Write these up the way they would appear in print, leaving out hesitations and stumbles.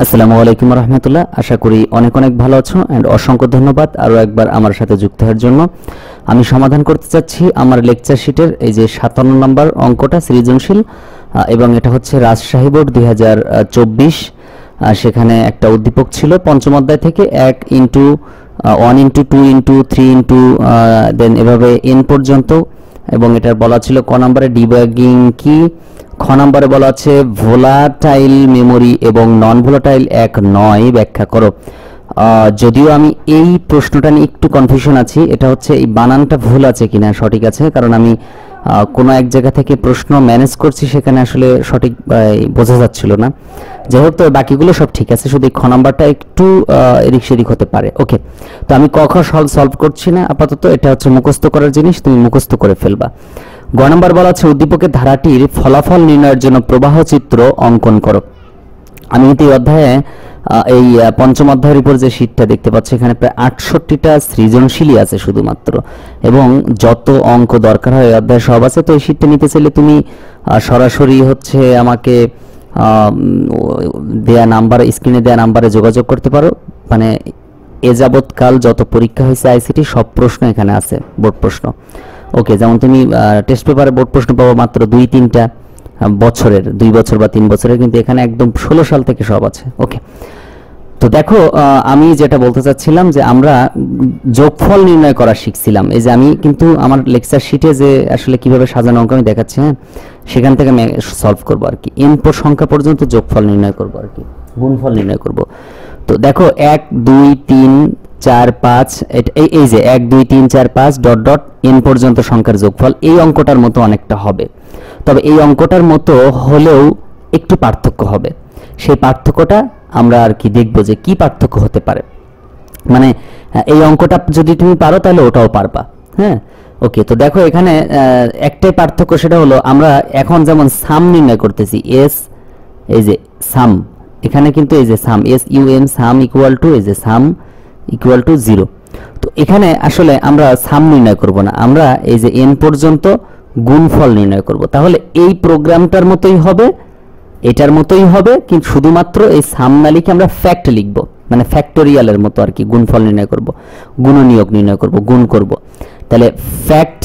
আসসালামু আলাইকুম রহমতুল্লাহ। আশা করি অনেক অনেক ভালো আছো অ্যান্ড অসংখ্য ধন্যবাদ আরও একবার আমার সাথে যুক্ত হওয়ার জন্য। আমি সমাধান করতে চাচ্ছি আমার লেকচার শিটের এই যে 57 নম্বর অঙ্কটা সৃজনশীল, এবং এটা হচ্ছে রাজশাহী বোর্ড 2024। সেখানে একটা উদ্দীপক ছিল পঞ্চম অধ্যায় থেকে 1 ইন্টু 1 ইন্টু 2 ইন্টু 3 ইন্টু দেন এভাবে এন পর্যন্ত, এবং এটার বলা ছিল ক নম্বরে ডিবাগিং কি, খ নম্বরে বলা আছে ভোলাটাইল মেমোরি এবং নন ভোলাটাইল এক নয় ব্যাখ্যা করো। যদিও আমি এই প্রশ্নটা নিয়ে একটু কনফিউশন আছি, এটা হচ্ছে এই বানানটা ভুল আছে কিনা সঠিক আছে, কারণ আমি কোনো এক জায়গা থেকে প্রশ্ন ম্যানেজ করছি, সেখানে আসলে সঠিক বোঝা যাচ্ছিল না। যাই হোক, তো বাকিগুলো সব ঠিক আছে, শুধু খ নাম্বারটা একটু এদিক সেদিক হতে পারে। ওকে, তো আমি ক খ সলভ করছি না আপাতত, এটা হচ্ছে মুখস্থ করার জিনিস, তুমি মুখস্থ করে ফেলবা। গ নম্বর বলা আছে উদ্দীপকের ধারাটির ফলাফল নির্ণয়ের জন্য প্রবাহ চিত্র অঙ্কন করো। আমি কিন্তু এই অধ্যায়ে এই পঞ্চম অধ্যায়ের উপর যে শীটটা দেখতে পাচ্ছি, এখানে প্রায় 68টা সৃজনশীলই আছে শুধুমাত্র, এবং যত অঙ্ক দরকার হয় এই অধ্যায়ে সব আছে। তো এই শীটটা নিতে চাইলে তুমি সরাসরি হচ্ছে আমাকে দেয়া নাম্বারে, স্ক্রিনে দেয়া নাম্বারে যোগাযোগ করতে পারো। মানে এ যাবৎকাল যত পরীক্ষা হয়েছে আইসিটি সব প্রশ্ন এখানে আছে, বোর্ড প্রশ্ন। ওকে, যেমন তুমি টেস্ট পেপারে বোর্ড প্রশ্ন পাবো মাত্র 2-3টা বছরের, 2 বছর বা 3 বছরের, কিন্তু এখানে একদম 16 সাল থেকে সব আছে। ওকে, তো দেখো আমি যেটা বলতে চাচ্ছিলাম যে আমরা যোগফল নির্ণয় করা শিখছিলাম। এই যে আমি কিন্তু আমার লেকচার শিটে যে আসলে কিভাবে সাজানো অঙ্ক আমি দেখাচ্ছি, হ্যাঁ, সেখান থেকে আমি সলভ করবো আর কি, এন সংখ্যা পর্যন্ত যোগফল নির্ণয় করবো আর কি, গুণফল নির্ণয় করব। তো দেখো 1 2 3 4 5, এই যে 1 2 3 4 5 ডট ডট এন পর্যন্ত সংখ্যার যোগফল এই অঙ্কটার মতো অনেকটা হবে, তবে এই অঙ্কটার মতো হলেও একটু পার্থক্য হবে। সেই পার্থক্যটা আমরা আর কি দেখবো যে কি পার্থক্য হতে পারে। মানে এই অঙ্কটা যদি তুমি পারো তাহলে ওটাও পারবা। হ্যাঁ, ওকে, তো দেখো এখানে একটাই পার্থক্য, সেটা হলো আমরা এখন যেমন সাম নির্ণয় করতেছি, এস এই যে সাম, এখানে কিন্তু এই যে sum S U M sum equal to এই যে সাম ইকুয়াল টু 0। তো এখানে আসলে আমরা সাম নির্ণয় করব না, আমরা এই যে এন পর্যন্ত গুণফল নির্ণয় করব। তাহলে এই প্রোগ্রামটার মতোই হবে, এটার মতোই হবে, কিন্তু শুধুমাত্র এই সাম না লিখে আমরা ফ্যাক্ট লিখব, মানে ফ্যাক্টোরিয়ালের মতো আর কি, গুণফল নির্ণয় করব, গুণনীয়ক নির্ণয় করব, গুণ করব। তাহলে ফ্যাক্ট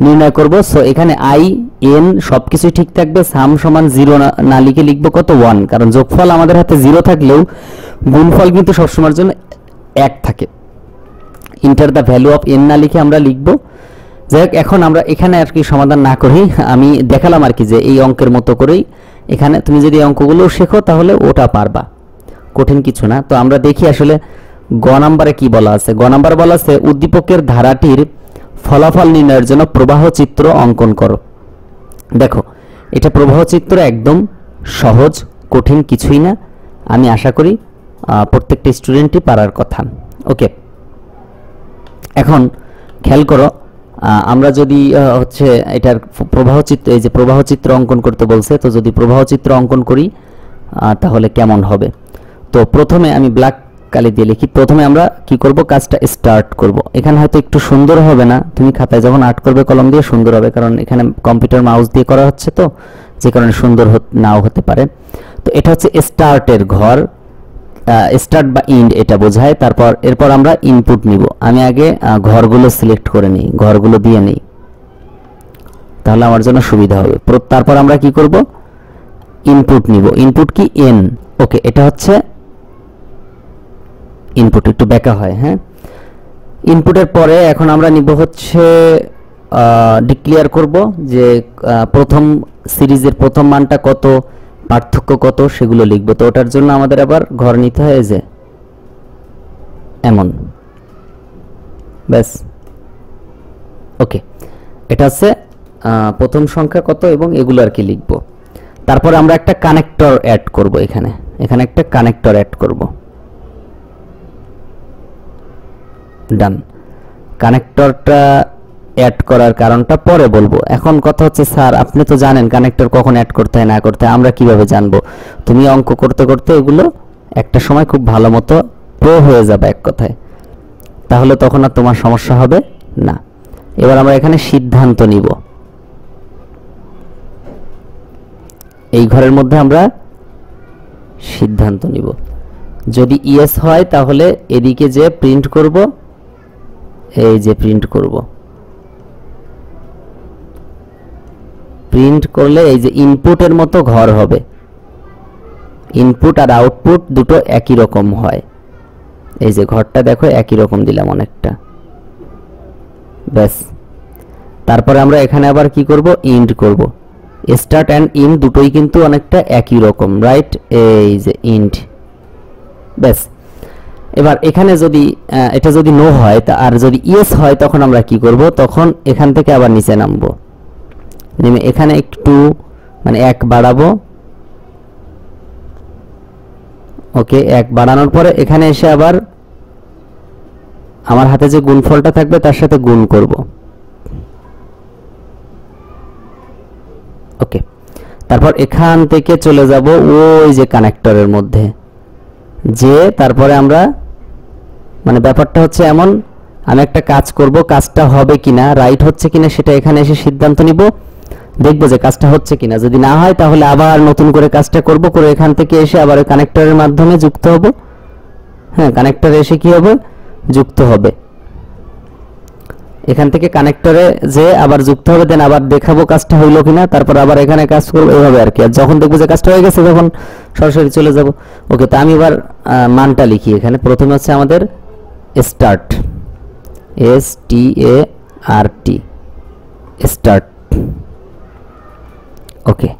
নির্ণয় করব। সো এখানে আই এন সবকিছুই ঠিক থাকবে, সাম সমান 0 না লিখে লিখবো কত 1, কারণ যোগফল আমাদের হাতে 0 থাকলেও গুণফল কিন্তু সবসময়ের জন্য 1 থাকে। Enter the value of N না লিখে আমরা লিখবো। যাই হোক, এখন আমরা এখানে আর কি সমাধান না করি, আমি দেখালাম আর কি যে এই অঙ্কের মতো করেই এখানে তুমি যদি অঙ্কগুলো শেখো তাহলে ওটা পারবা, কঠিন কিছু না। তো আমরা দেখি আসলে গ নাম্বারে কি বলা আছে। গ নাম্বার বলা আছে উদ্দীপকের ধারাটির ফলাফল নির্ণয়ের জন্য প্রবাহ চিত্র অঙ্কন করো। দেখো এটা প্রবাহ চিত্র একদম সহজ, কঠিন কিছুই না। আমি আশা করি প্রত্যেকটা স্টুডেন্টই পারার কথা। ওকে, এখন খেয়াল করো, আমরা যদি হচ্ছে এটার প্রবাহ চিত্র, এই যে প্রবাহ চিত্র অঙ্কন করতে বলছে, তো যদি প্রবাহ চিত্র অঙ্কন করি তাহলে কেমন হবে। তো প্রথমে আমি ব্ল্যাক কালি দিয়ে লিখি। প্রথমে আমরা কি করব, কাজটা স্টার্ট করব। এখানে হয়তো একটু সুন্দর হবে না, তুমি খাতায় যখন আর্ট করবে কলম দিয়ে সুন্দর হবে, কারণ এখানে কম্পিউটার মাউস দিয়ে করা হচ্ছে, তো যে কারণে সুন্দর নাও হতে পারে। তো এটা হচ্ছে স্টার্টের ঘর, স্টার্ট বা ইন্ড এটা বোঝায়। তারপর এরপর আমরা ইনপুট নিব। আমি আগে ঘরগুলো সিলেক্ট করে নিই, ঘরগুলো দিয়ে নিই, তাহলে আমার জন্য সুবিধা হবে। তারপর আমরা কি করব, ইনপুট নিব। ইনপুট কি এন। ওকে, এটা হচ্ছে ইনপুট, একটু ব্যাকা হয়। হ্যাঁ, ইনপুটের পরে এখন আমরা নিব হচ্ছে ডিক্লেয়ার করব যে প্রথম সিরিজের প্রথম মানটা কত, পার্থক্য কত, সেগুলো লিখবো। তো ওটার জন্য আমাদের আবার ঘর নিতে হয় যে এমন, ব্যাস। ওকে, এটা হচ্ছে প্রথম সংখ্যা কত এবং এগুলো আর কি লিখবো। তারপর আমরা একটা কানেক্টর অ্যাড করব, এখানে একটা কানেক্টর অ্যাড করব। ডান। কানেক্টরটা অ্যাড করার কারণটা পরে বলবো। এখন কথা হচ্ছে স্যার আপনি তো জানেন কানেক্টর কখন অ্যাড করতে হয় না করতে হয়, আমরা কিভাবে জানবো? তুমি অঙ্ক করতে করতে এগুলো একটা সময় খুব ভালো মতো প্রো হয়ে যাবে এক কথায়, তাহলে তখন আর তোমার সমস্যা হবে না। এবার আমরা এখানে সিদ্ধান্ত নিব। এই ঘরের মধ্যে আমরা সিদ্ধান্ত নিব। যদি ইয়েস হয় তাহলে এদিকে যে প্রিন্ট করব, এই যে প্রিন্ট করব। প্রিন্ট করলে এই যে ইনপুটের মতো ঘর হবে, ইনপুট আর আউটপুট দুটো একই রকম হয়। এই যে ঘরটা দেখো একই রকম দিলাম অনেকটা, ব্যাস। তারপরে আমরা এখানে আবার কি করব, ইন্ড করব। স্টার্ট অ্যান্ড ইন্ড দুটোই কিন্তু অনেকটা একই রকম, রাইট? এই যে ইন্ড, ব্যাস। এবার এখানে যদি এটা যদি নো হয় আর যদি ইয়েস হয় তখন আমরা কি করব, তখন এখান থেকে আবার নিচে নামবো, নেমে এখানে একটু মানে 1 বাড়াবো। ওকে, 1 বাড়ানোর পরে এখানে এসে আবার আমার হাতে যে গুণফলটা থাকবে তার সাথে গুণ করব। ওকে, তারপর এখান থেকে চলে যাব ওই যে কানেক্টরের মধ্যে, যে তারপরে আমরা মানে ব্যাপারটা হচ্ছে এমন, আমি একটা কাজ করব, কাজটা হবে কিনা, রাইট হচ্ছে কিনা সেটা এখানে এসে সিদ্ধান্ত নিব, দেখবো যে কাজটা হচ্ছে কিনা। যদি না হয় তাহলে আবার নতুন করে কাজটা করব, করে এখান থেকে এসে আবার কানেক্টরের মাধ্যমে যুক্ত হব। হ্যাঁ, কানেক্টরে এসে কি হবে, যুক্ত হবে। এখান থেকে কানেক্টরে যে আবার যুক্ত হবে, দেন আবার দেখাবো কাজটা হইলো কিনা, তারপর আবার এখানে কাজ করবো, এইভাবে আর কি। আর যখন দেখবো যে কাজটা হয়ে গেছে তখন সরাসরি চলে যাব। ওকে, তো আমি এবার মানটা লিখি এখানে। প্রথমে হচ্ছে আমাদের স্টার্ট, START, স্টার্ট। ওকে,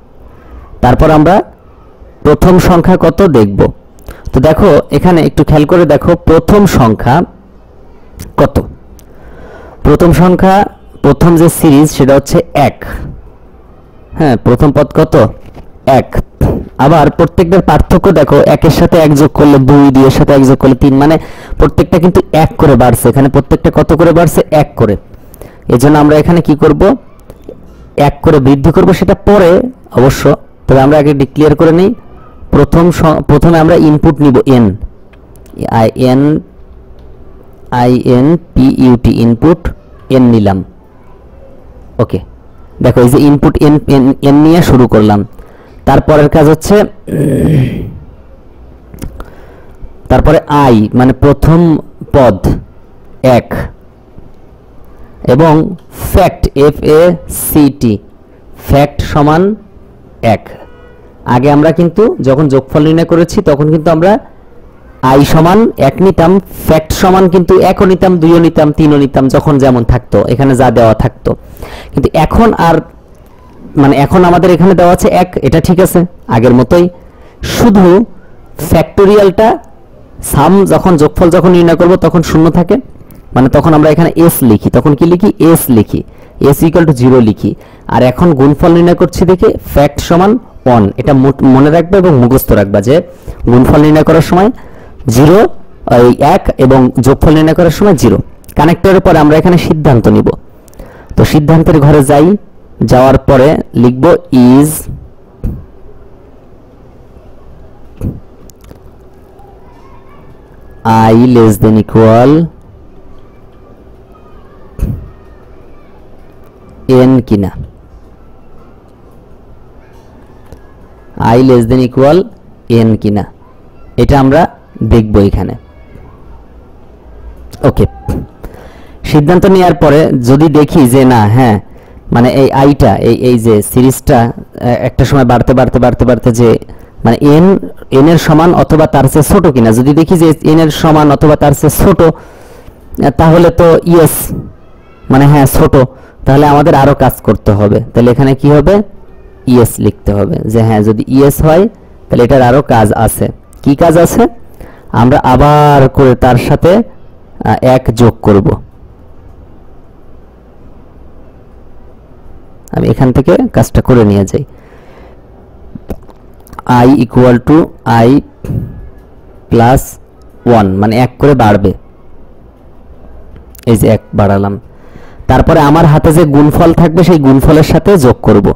তারপর আমরা প্রথম সংখ্যা কত দেখব। তো দেখো এখানে একটু খেয়াল করে দেখো প্রথম সংখ্যা কত। প্রথম সংখ্যা, প্রথম যে সিরিজ সেটা হচ্ছে 1। হ্যাঁ, প্রথম পদ কত, 1। আবার প্রত্যেকটার পার্থক্য দেখো, 1-এর সাথে 1 যোগ করলে 2, 2-এর সাথে 1 যোগ করলে 3, মানে প্রত্যেকটা কিন্তু 1 করে বাড়ছে। এখানে প্রত্যেকটা কত করে বাড়ছে, 1 করে। এজন্য আমরা এখানে কি করব, 1 করে বৃদ্ধি করব, সেটা পরে অবশ্য, তবে আমরা আগে ডিক্লেয়ার করে নিই। প্রথমে আমরা ইনপুট নিব n, INPUT, ইনপুট n নিলাম। ওকে, দেখো এই যে ইনপুট n নিয়ে শুরু করলাম। তারপরের কাজ হচ্ছে তারপরে i মানে প্রথম পদ 1 এবং ফ্যাক্ট, FACT, ফ্যাক্ট সমান 1। আগে আমরা কিন্তু যখন যোগফল নির্ণয় করেছি তখন কিন্তু আমরা i সমান 1 নিতাম, ফ্যাক্ট সমান কিন্তু 1ও নিতাম, 2ও নিতাম, 3ও নিতাম, যখন যেমন থাকতো এখানে যা দেওয়া থাকতো। কিন্তু এখন আর মানে এখন আমাদের এখানে দেওয়া আছে 1, এটা ঠিক আছে আগের মতোই, শুধু ফ্যাক্টোরিয়ালটা সাম যখন যোগফল যখন নির্ণয় করব তখন শূন্য থাকে, মানে তখন আমরা এখানে s লিখি, তখন কি লিখি, s লিখি, s = 0 লিখি। আর এখন গুণফল নির্ণয় করছি দেখে ফ্যাক্ট সমান 1, এটা মনে রাখবে এবং মুখস্থ রাখবা যে গুণফল নির্ণয় করার সময় 0, 1 এবং যোগফল নির্ণয় করার সময় 0। কানেক্টরের পরে আমরা এখানে সিদ্ধান্ত নিব। তো সিদ্ধান্তের ঘরে যাই, যাওয়ার পরে লিখব ইজ i <= n কিনা, i <= n কিনা, এটা আমরা দেখব এখানে। ওকে, সিদ্ধান্ত নেওয়ার পরে যদি দেখি যে না, হ্যাঁ মানে এই আইটা এই যে সিরিজটা একটা সময় বাড়তে বাড়তে বাড়তে বাড়তে যে মানে n এর সমান অথবা তার চেয়ে ছোট কিনা, যদি দেখি যে n এর সমান অথবা তার চেয়ে ছোট, তাহলে তো ইয়েস, মানে হ্যাঁ ছোট, তাহলে আমাদের আরো কাজ করতে হবে। তাহলে এখানে কি হবে, ইয়েস লিখতে হবে, যে হ্যাঁ যদি ইয়েস হয় তাহলে এটার আরো কাজ আছে। কি কাজ আছে, আমরা আবার করে তার সাথে 1 যোগ করব। আমি এখান থেকে কাজটা করে নিয়ে যাই, i = i + 1, মানে 1 করে বাড়বে। এই যে 1 বাড়ালাম, তারপরে আমার হাতে যে গুণফল থাকবে সেই গুণফলের সাথে যোগ করব।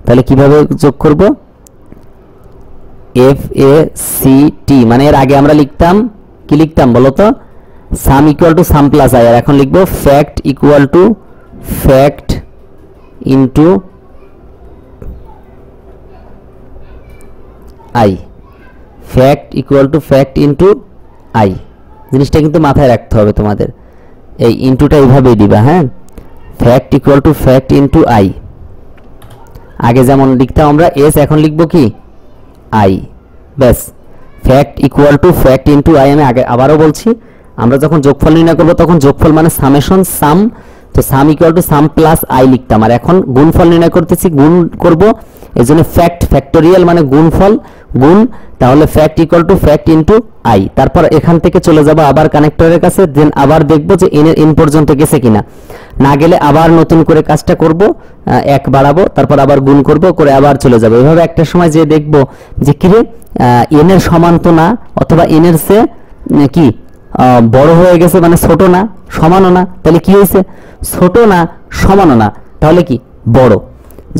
তাহলে কিভাবে যোগ করব, FACT, মানে এর আগে আমরা লিখতাম কি লিখতাম বলো তো, sum = sum + i, আর এখন লিখব fact = fact * i, fact equal to fact into I, জিনিসটা কিন্তু মাথায় রাখতে হবে তোমাদের। এই ইন্টুটা এইভাবেই দিবা, হ্যাঁ, fact equal to fact into I. আগে যেমন লিখতাম আমরা এস, এখন লিখবো কি আই, ব্যাস। Fact equal to fact into I. আমি আগে আবারও বলছি, আমরা যখন যোগফল নির্ণয় করবো তখন যোগফল মানে সামেশন সাম, তো সাম equal to some plus I লিখতাম। আর এখন গুণফল নির্ণয় করতেছি, গুণ করব, এই জন্য ফ্যাক্ট ফ্যাক্টোরিয়াল মানে গুণফল, গুণ, তাহলে fact equal to fact into I. তারপর এখান থেকে চলে যাব আবার কানেক্টরের কাছে, দেন আবার দেখবো যে এন এর এন পর্যন্ত গেছে কিনা, না গেলে আবার নতুন করে কাজটা করব, এক বাড়াবো, তারপর আবার গুণ করব, করে আবার চলে যাব। এভাবে একটা সময় যে দেখবো যে কিরে এন এর সমান তো না, অথবা এন এর সে কি বড় হয়ে গেছে, মানে ছোট না সমানও না, তাহলে কি হয়েছে, ছোট না সমানও না, তাহলে কি বড়।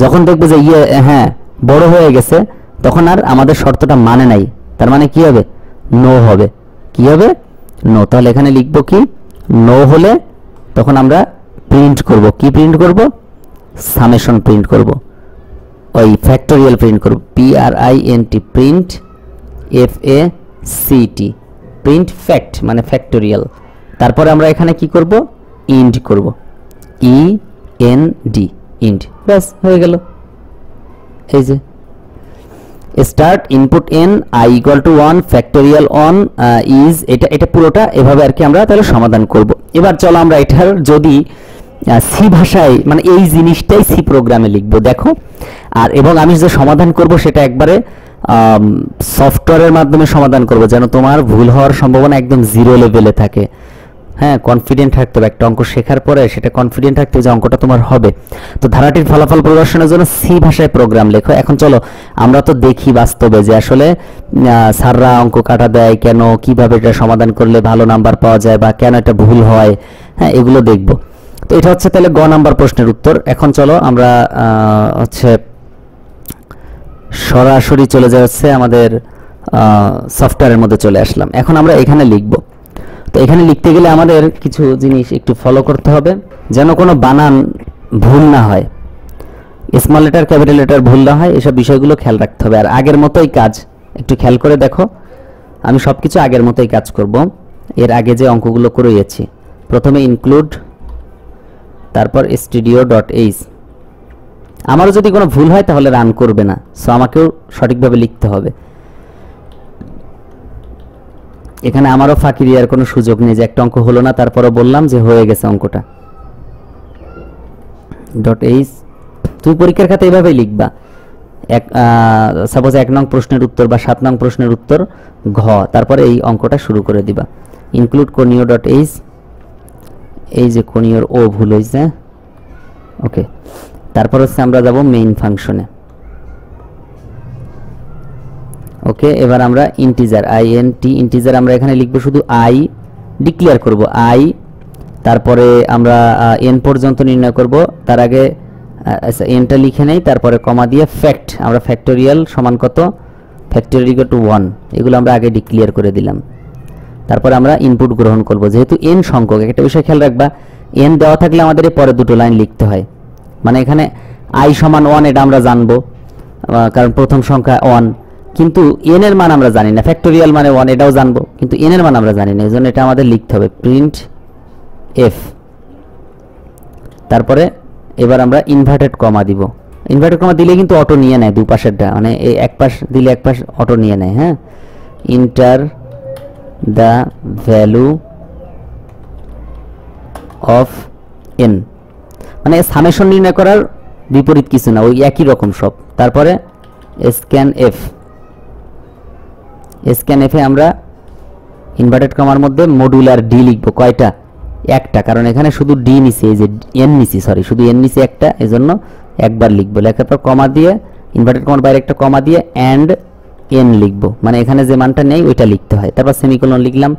যখন দেখবো যে হ্যাঁ বড় হয়ে গেছে, তখন আর আমাদের শর্তটা মানে নাই, তার মানে কি হবে, নো হবে। কি হবে, নো। তাহলে এখানে লিখবো কি, নো হলে তখন আমরা প্রিন্ট করব, কি প্রিন্ট করব, সামেশন প্রিন্ট করব, ওই ফ্যাক্টোরিয়াল প্রিন্ট করব, PRINT, print FACT, print fact মানে ফ্যাক্টোরিয়াল। তারপরে আমরা এখানে কি করব, ইন্ড করব, END, ইন্ড, ব্যাস হয়ে গেল। এই যে start input n i equal to 1 factorial on is, এটা পুরোটা এভাবে আর কি আমরা তাহলে সমাধান করব। এবার চলো আমরা এটার যদি সি ভাষায়, মানে এই জিনিসটাই সি প্রোগ্রামে লিখবো, দেখো। আর এবং আমি যে সমাধান করব সেটা একবারে সফটওয়্যারের মাধ্যমে সমাধান করব, যেন তোমার ভুল হওয়ার সম্ভাবনা একদম জিরো লেভেলে থাকে। হ্যাঁ, কনফিডেন্ট থাকতে হবে, একটা অঙ্ক শেখার পরে সেটা কনফিডেন্ট থাকতে যে অঙ্কটা তোমার হবে। তো ধারাটির ফলাফল প্রদর্শনের জন্য সি ভাষায় প্রোগ্রাম লেখো। এখন চলো আমরা তো দেখি বাস্তবে যে আসলে স্যাররা অঙ্ক কাটা দেয় কেন, কিভাবে এটা সমাধান করলে ভালো নাম্বার পাওয়া যায়, বা কেন এটা ভুল হয়, হ্যাঁ এগুলো দেখব। তো এটা হচ্ছে তাহলে গ নাম্বার প্রশ্নের উত্তর। এখন চলো আমরা হচ্ছে সরাসরি চলে যাচ্ছে আমাদের সফটওয়্যারের মধ্যে চলে আসলাম। এখন আমরা এখানে লিখব। তো এখানে লিখতে গেলে আমাদের কিছু জিনিস একটু ফলো করতে হবে, যেন কোনো বানান ভুল না হয়, স্মল লেটার ক্যাপিটাল লেটার ভুল না হয়, এসব বিষয়গুলো খেয়াল রাখতে হবে। আর আগের মতোই কাজ, একটু খেয়াল করে দেখো, আমি সব কিছু আগের মতোই কাজ করব। এর আগে যে অঙ্কগুলো করেছি, প্রথমে ইনক্লুড, তারপর studio.h। আমারও যদি কোনো ভুল হয় তাহলে রান করবে না, সো আমাকেও সঠিকভাবে লিখতে হবে। এখানে আমারও ফাঁকি দেওয়ার কোনো সুযোগ নেই, যে একটা অঙ্ক হলো না তারপরও বললাম যে হয়ে গেছে অঙ্কটা। .h তুমি পরীক্ষার খাতে এভাবেই লিখবা, সাপোজ 1 নং প্রশ্নের উত্তর বা 7 নং প্রশ্নের উত্তর ঘ, তারপরে এই অঙ্কটা শুরু করে দিবা। ইনক্লুড কোণীয়.h, এই যে কোণীয়র ও ভুল হয়েছে, ওকে। তারপর হচ্ছে আমরা যাব মেইন ফাংশনে, ওকে। এবার আমরা ইন্টিজার, INT ইন্টিজার আমরা এখানে লিখবো, শুধু আই ডিক্লেয়ার করব, আই, তারপরে আমরা n পর্যন্ত নির্ণয় করব। তার আগে আচ্ছা nটা লিখে নেই, তারপরে কমা দিয়ে ফ্যাক্ট, আমরা ফ্যাক্টোরিয়াল সমান কত, ফ্যাক্টোরিয়াল ইকুয়াল টু 1, এগুলো আমরা আগে ডিক্লেয়ার করে দিলাম। তারপর আমরা ইনপুট গ্রহণ করব, যেহেতু n সংখ্যক। একটা বিষয় খেয়াল রাখবা, n দেওয়া থাকলে আমাদের এই পরে দুটো লাইন লিখতে হয়, মানে এখানে i সমান 1 এটা আমরা জানবো, কারণ প্রথম সংখ্যা 1, কিন্তু n এর মান আমরা জানি না, ফ্যাক্টোরিয়াল মানে 1 এটাও জানবো, কিন্তু n এর মান আমরা জানি না, এজন্য এটা আমাদের লিখতে হবে প্রিন্ট f। তারপরে এবার আমরা ইনভার্টেড কমা দিব, ইনভার্টেড কমা দিলে কিন্তু অটো নিয়ে নেয় দুপাশেরটা, মানে এই এক পাশ দিলে এক পাশ অটো নিয়ে নেয়, হ্যাঁ। Enter the value of n, মানে সামেশন নির্ণয় করার বিপরীত কিছু না, ওই একই রকম সব। তারপরে স্ক্যান এফ, স্ক্যান এফে আমরা ইনভার্টেড কমার মধ্যে মডুলার ডি লিখবো, কয়টা, একটা, কারণ এখানে শুধু ডি নিছি, এই যে এন নিছি, সরি শুধু এন নিছি একটা, এজন্য একবার লিখবো। লেখার পর কমা দিয়ে, ইনভার্টেড কমার বাইরে একটা কমা দিয়ে অ্যান্ড এন লিখবো, মানে এখানে যে মানটা নেই ওইটা লিখতে হয়। তারপর সেমিকোলন লিখলাম।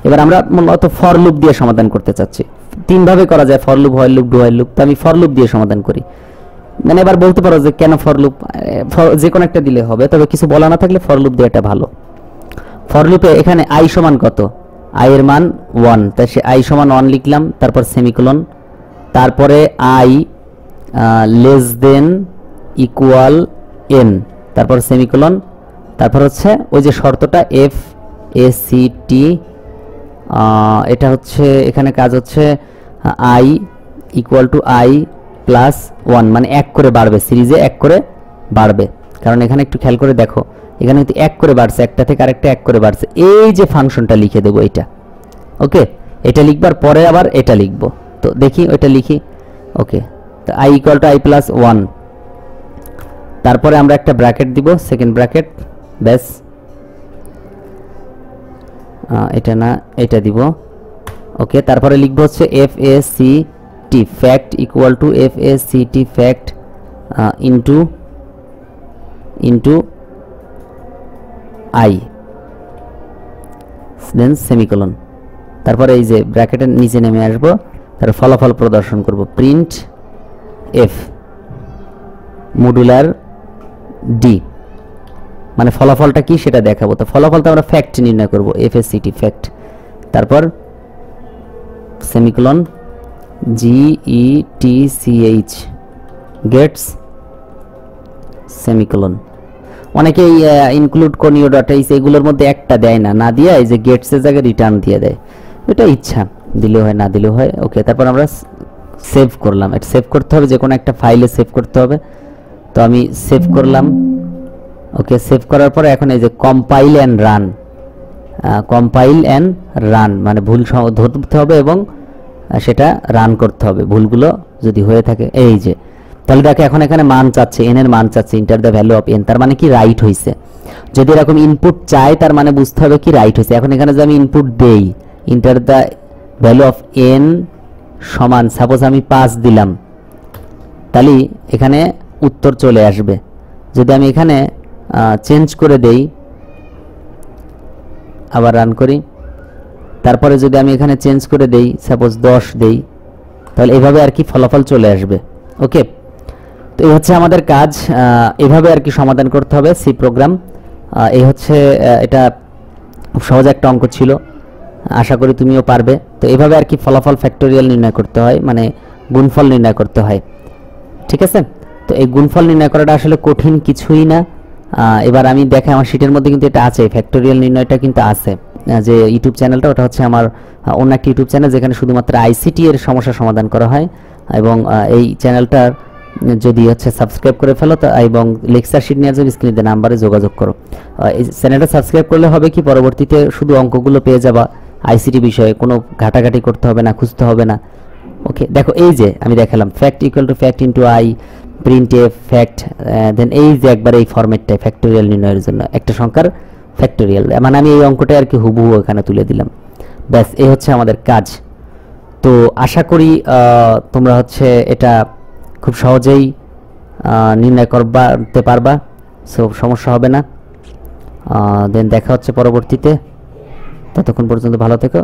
এবার আমরা মূলত ফর লুপ দিয়ে সমাধান করতে চাচ্ছি। 3 ভাবে করা যায়, for loop, while loop, do while loop. তো আমি ফর লুপ দিয়ে সমাধান করি। মানে এবার বলতে পারো যে কেন ফর লুপ, যে কোনো একটা দিলে হবে, তবে কিছু বলা না থাকলে ফর লুপ দেওয়াটা ভালো। ফর লুপে এখানে i সমান কত, i এর মান 1, তাই সে i সমান 1 লিখলাম, তারপর সেমিকোলন, তারপরে i less than equal n, তারপর সেমিকোলন, তারপর হচ্ছে ওই যে শর্তটা এফ এ সি টি, এটা হচ্ছে এখানে কাজ হচ্ছে I equal to I plus 1, মানে 1 করে বাড়বে, সিরিজে 1 করে বাড়বে। কারণ এখানে একটু খেয়াল করে দেখো, এখানে কিন্তু 1 করে বাড়ছে, একটা থেকে আরেকটা 1 করে বাড়ছে। এই যে ফাংশনটা লিখে দেবো এটা, ওকে, এটা লিখবার পরে আবার এটা লিখবো। তো দেখি ওইটা লিখি। ওকে, তো I equal to I plus 1, তারপরে আমরা একটা ব্র্যাকেট দিব, সেকেন্ড ব্র্যাকেট, ব্যাস। এটা না, এটা দিব। ওকে, তারপরে লিখবো হচ্ছে F A C T fact equal to F A C T fact into I, then semicolon. তারপরে এই যে ব্র্যাকেটের নিচে নেমে আসবো, তার ফলাফল প্রদর্শন করব, প্রিন্ট এফ মডুলার ডি, মানে ফলাফলটা কি সেটা দেখাবো। তো ফলাফলটা আমরা ফ্যাক্ট নির্ণয় করব, এফএসসিটি ফ্যাক্ট, তারপর সেমিকোলন GETCH গেটস সেমিকোলন। অনেকেই ইনক্লুড কর্নিও ডট এইচ এগুলোর মধ্যে একটা দেয় না, না দিয়ে এই যে গেটসের জায়গায় রিটার্ন দিয়ে দেয়, এটা ইচ্ছা, দিলেও হয় না দিলেও হয়। ওকে, তারপর আমরা সেভ করলাম, এটা সেভ করতে হবে, যে কোনো একটা ফাইলে সেভ করতে হবে। তো আমি সেভ করলাম। ওকে, সেভ করার পরে এখন এই যে কম্পাইল অ্যান্ড রান, মানে ভুল ধরতে হবে এবং সেটা রান করতে হবে, ভুলগুলো যদি হয়ে থাকে। এই যে তাহলে দেখো এখন এখানে মান চাচ্ছে, এন এর মান চাচ্ছে, enter the value of N, তার মানে কি রাইট হয়েছে। যদি এরকম ইনপুট চাই তার মানে বুঝতে হবে কি রাইট হয়েছে। এখন এখানে যদি আমি ইনপুট দেই, enter the value of N সমান সাপোজ আমি 5 দিলাম, তাহলে এখানে উত্তর চলে আসবে। যদি আমি এখানে চেঞ্জ করে দেই, আবার রান করি, তারপরে যদি আমি এখানে চেঞ্জ করে দেই, সাপোজ 10 দেই, তাহলে এভাবে আর কি ফলাফল চলে আসবে। ওকে, তো এই হচ্ছে আমাদের কাজ, এভাবে আর কি সমাধান করতে হবে সি প্রোগ্রাম। এই হচ্ছে এটা খুব সহজ একটা অঙ্ক ছিল, আশা করি তুমিও পারবে। তো এভাবে আর কি ফলাফল ফ্যাক্টোরিয়াল নির্ণয় করতে হয়, মানে গুণফল নির্ণয় করতে হয়, ঠিক আছে। তো এই গুণফল নির্ণয় করাটা আসলে কঠিন কিছুই না। এবার আমি দেখাই, আমার শীটের মধ্যে কিন্তু এটা আছে, ফ্যাক্টোরিয়াল নির্ণয়টা কিন্তু আছে। যে ইউটিউব চ্যানেলটা, ওটা হচ্ছে আমার অন্য একটা ইউটিউব চ্যানেল, যেখানে শুধুমাত্র আইসিটি এর সমস্যা সমাধান করা হয়। এবং এই চ্যানেলটার যদি হচ্ছে সাবস্ক্রাইব করে ফেলো, এবং লেকচার শিট নেওয়ার জন্য স্ক্রিনে নাম্বারে যোগাযোগ করো। এই চ্যানেলটা সাবস্ক্রাইব করলে হবে কি, পরবর্তীতে শুধু অঙ্কগুলো পেয়ে যাবা, আইসিটি বিষয়ে কোনো ঘাটাঘাটি করতে হবে না, খুঁজতে হবে না। ওকে, দেখো এই যে আমি দেখালাম fact equal to fact into I, print F fact, then এই যে একবার এই ফরম্যাটটাই ফ্যাক্টোরিয়াল নির্ণয়ের জন্য একটা সংখ্যার ফ্যাক্টোরিয়াল, মানে আমি এই অঙ্কটা আর কি হুবহু এখানে তুলে দিলাম, ব্যাস এই হচ্ছে আমাদের কাজ। তো আশা করি তোমরা হচ্ছে এটা খুব সহজেই নির্ণয় করতে পারবা, সো সমস্যা হবে না। দেন দেখা হচ্ছে পরবর্তীতে, ততক্ষণ পর্যন্ত ভালো থেকো।